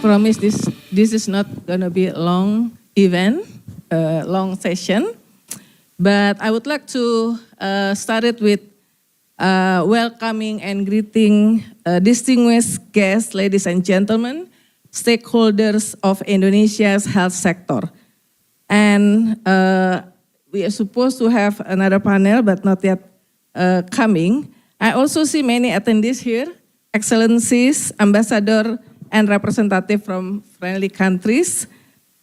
promise this is not going to be a long event, a long session, but I would like to start it with welcoming and greeting distinguished guests, ladies and gentlemen, stakeholders of Indonesia's health sector. And we are supposed to have another panel, but not yet coming. I also see many attendees here, excellencies, ambassador, and representative from friendly countries,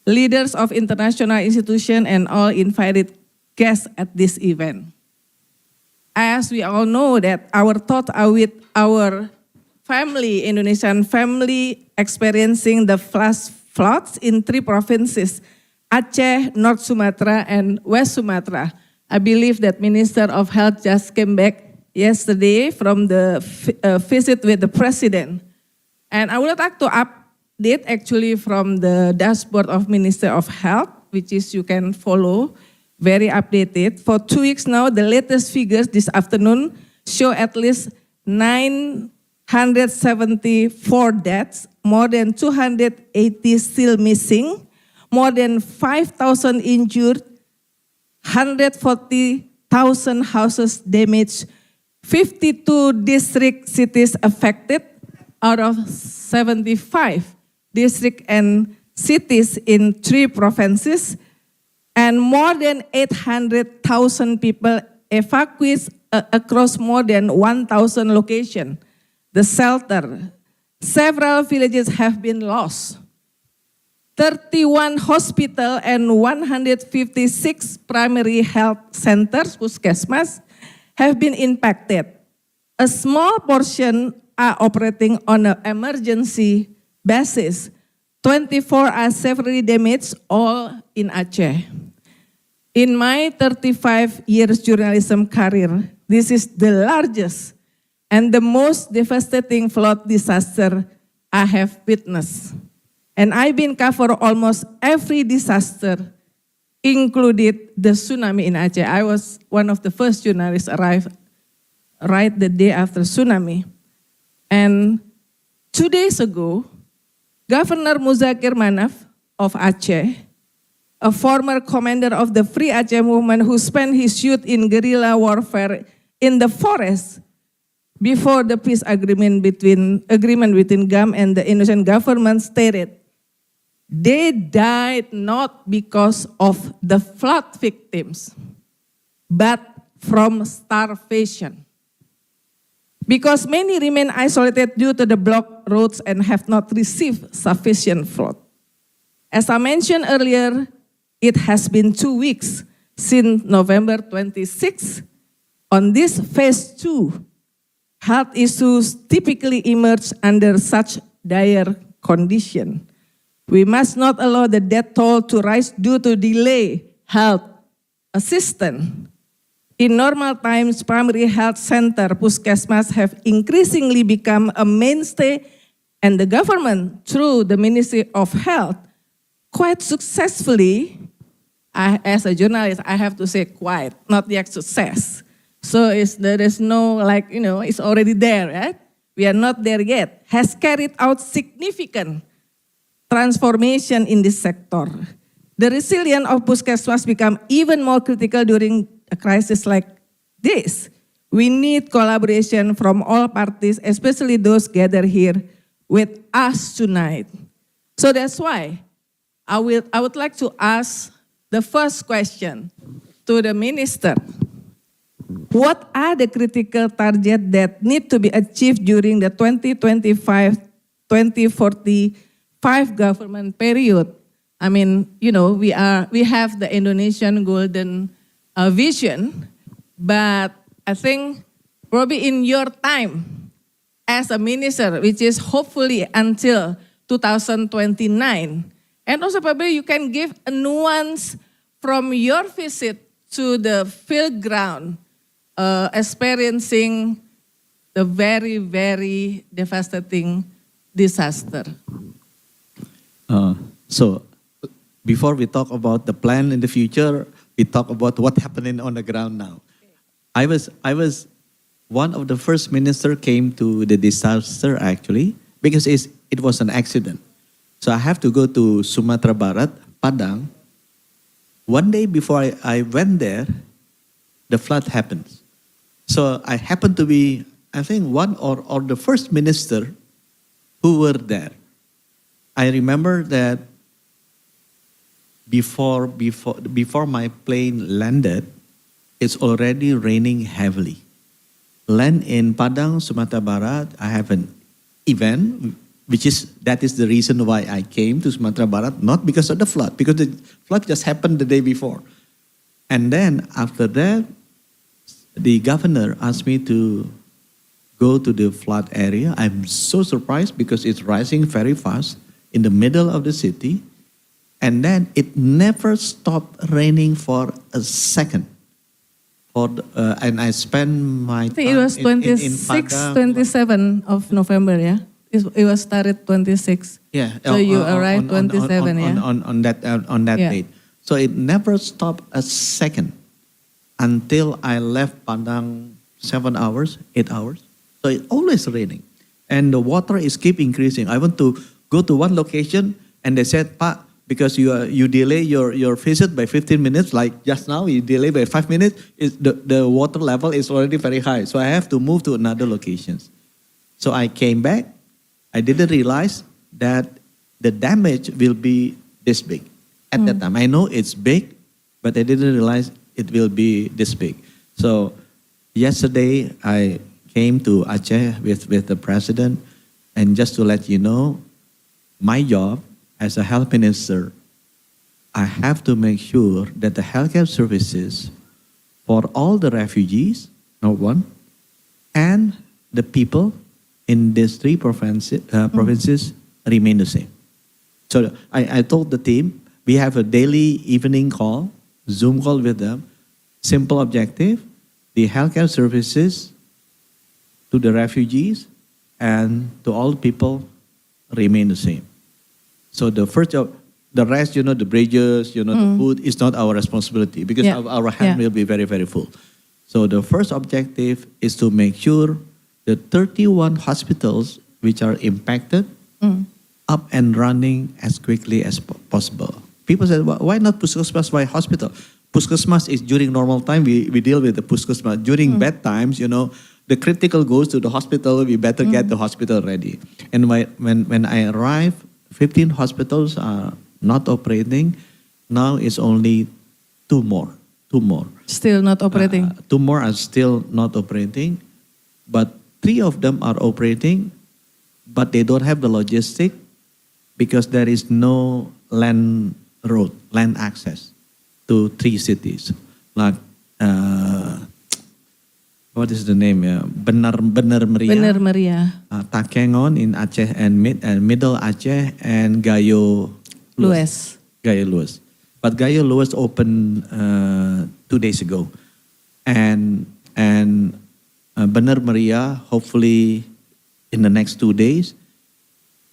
leaders of international institutions, and all invited guests at this event. As we all know that our thoughts are with our family, Indonesian family, experiencing the flash floods in 3 provinces, Aceh, North Sumatra, and West Sumatra. I believe that Minister of Health just came back yesterday from the visit with the President. And I would like to update actually from the dashboard of Minister of Health, which is you can follow, very updated. For 2 weeks now, the latest figures this afternoon show at least 974 deaths, more than 280 still missing, more than 5,000 injured, 140,000 houses damaged, 52 district cities affected out of 75 districts and cities in 3 provinces, and more than 800,000 people evacuated across more than 1,000 locations. The shelter, several villages have been lost. 31 hospitals and 156 primary health centers, puskesmas, have been impacted. A small portion are operating on an emergency basis. 24 are severely damaged, all in Aceh. In my 35 years journalism career, this is the largest and the most devastating flood disaster I have witnessed. And I've been covered almost every disaster, included the tsunami in Aceh. I was one of the first journalists arrived right the day after tsunami. And 2 days ago, Governor Muzakir Manaf of Aceh, a former commander of the Free Aceh movement who spent his youth in guerrilla warfare in the forest before the peace agreement between GAM and the Indonesian government, stated, they died not because of the flood victims, but from starvation. Because many remain isolated due to the blocked roads and have not received sufficient food. As I mentioned earlier, it has been 2 weeks since November 26. On this phase 2, health issues typically emerge under such dire condition. We must not allow the death toll to rise due to delay health assistance. In normal times, primary health center, puskesmas, have increasingly become a mainstay, and the government, through the Ministry of Health, quite successfully, as a journalist, I have to say quite, not yet success. So there is no it's already there, right? We are not there yet. Has carried out significant transformation in this sector. The resilience of puskesmas become even more critical during a crisis like this. We need collaboration from all parties, especially those gathered here with us tonight. So that's why I would like to ask the first question to the minister. What are the critical targets that need to be achieved during the 2025-2045 government period? I mean, we have the Indonesian Golden Vision, but I think probably in your time as a minister, which is hopefully until 2029, and also probably you can give a nuance from your visit to the field ground, experiencing the very, very devastating disaster. So before we talk about the plan in the future, we talk about what happening on the ground now. I was one of the first minister came to the disaster actually, because it was an accident. So I have to go to Sumatera Barat, Padang. One day before I went there, the flood happens. So I happened to be, I think, one or the first minister who were there. I remember that before my plane landed, it's already raining heavily. Land in Padang, Sumatera Barat, I have an event, that is the reason why I came to Sumatera Barat, not because of the flood, because the flood just happened the day before. And then after that, the governor asked me to go to the flood area. I'm so surprised because it's rising very fast in the middle of the city. And then it never stopped raining for a second. And I spent my I think it was 26, 27 of November, yeah? It was started 26. Yeah. So you arrived 27, yeah? On that Yeah. date. So it never stopped a second until I left Padang 7 hours, 8 hours. So it's always raining. And the water is keep increasing. I want to go to one location and they said, Pa, because you delay your visit by 15 minutes, like just now you delay by 5 minutes, the water level is already very high. So I have to move to another locations. So I came back. I didn't realize that the damage will be this big at that time. I know it's big, but I didn't realize it will be this big. So yesterday I came to Aceh with the president, and just to let you know, my job as a health minister, I have to make sure that the healthcare services for all the refugees, number one, and the people in these three provinces remain the same. So I told the team, we have a daily evening call, Zoom call with them. Simple objective, the healthcare services to the refugees and to all people remain the same. So the first job, the rest, the bridges, the food is not our responsibility because our hand will be very, very full. So the first objective is to make sure the 31 hospitals which are impacted up and running as quickly as possible. People said, why not Puskesmas, why hospital? Puskesmas is during normal time, we deal with the Puskesmas. During bad times, the critical goes to the hospital, we better get the hospital ready. And when I arrived, 15 hospitals are not operating. Now it's only two more. Still not operating? 2 more are still not operating, but 3 of them are operating, but they don't have the logistic because there is no land access to 3 cities. Like, what is the name? Benar Meriah. Takengon in Aceh and Middle Aceh, and Gayo Lues. But Gayo Lues opened 2 days ago. And Benar Meriah, hopefully in the next 2 days.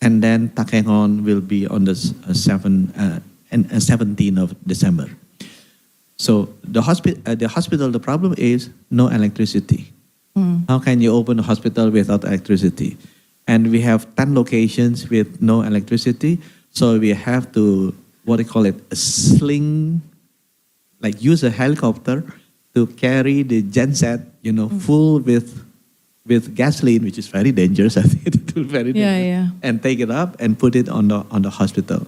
And then Takengon will be on the 17th of December. So the hospital, the problem is no electricity. How can you open a hospital without electricity? And we have 10 locations with no electricity. So we have to, a sling, like use a helicopter to carry the genset, full with gasoline, which is very dangerous. I think it will be very dangerous. And take it up and put it on the hospital.